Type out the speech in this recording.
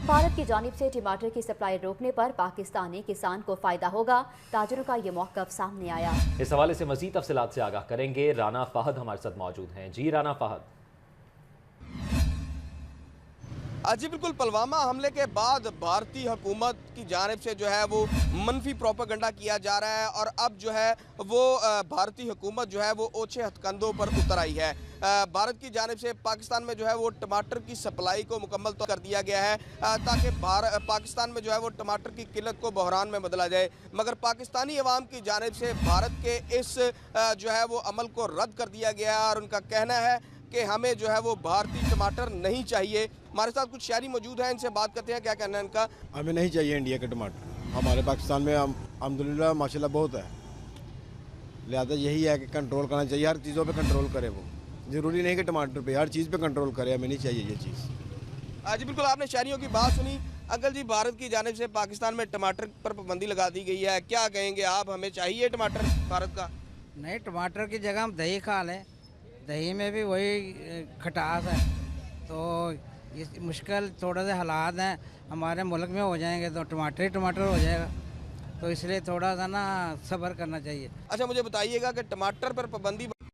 भारत की जानिब से टमाटर की सप्लाई रोकने पर पाकिस्तानी किसान को फायदा होगा, ताजरों का ये मौक़िफ़ सामने आया। इस हवाले से मजीद तफसीलात से आगाह करेंगे। राना फाहद हमारे साथ मौजूद हैं। जी राना फाहद। जी बिल्कुल, पुलवामा हमले के बाद भारतीय हुकूमत की जानिब से जो है वो मनफी प्रोपेगेंडा किया जा रहा है और अब जो है वो भारतीय हुकूमत जो है वो ओछे हथकंडों पर उतर आई है। भारत की जानिब से पाकिस्तान में जो है वो टमाटर की सप्लाई को मुकम्मल तो कर दिया गया है ताकि पाकिस्तान में जो है वो टमाटर की किल्लत को बहरान में बदला जाए, मगर पाकिस्तानी अवाम की जानिब से भारत के इस जो है वो अमल को रद्द कर दिया गया है और उनका कहना है कि हमें जो है वो भारतीय टमाटर नहीं चाहिए। हमारे साथ कुछ शहरी मौजूद हैं, इनसे बात करते हैं क्या कहना है इनका। हमें नहीं चाहिए इंडिया के टमाटर, हमारे पाकिस्तान में अल्हम्दुलिल्लाह माशाल्लाह बहुत है, लिहाजा यही है कि कंट्रोल करना चाहिए, हर चीज़ों पे कंट्रोल करे। वो ज़रूरी नहीं कि टमाटर पे, हर चीज़ पे कंट्रोल करे, हमें नहीं चाहिए ये चीज़। जी बिल्कुल, आपने शहरियों की बात सुनी। अंकल जी, भारत की जानिब से पाकिस्तान में टमाटर पर पाबंदी लगा दी गई है, क्या कहेंगे आप, हमें चाहिए टमाटर भारत का? नहीं, टमाटर की जगह हम दही खा लें, दही में भी वही खटास है, तो ये मुश्किल थोड़ा सा हालात हैं हमारे मुल्क में हो जाएंगे तो टमाटर ही टमाटर हो जाएगा, तो इसलिए थोड़ा सा ना सब्र करना चाहिए। अच्छा, मुझे बताइएगा कि टमाटर पर पाबंदी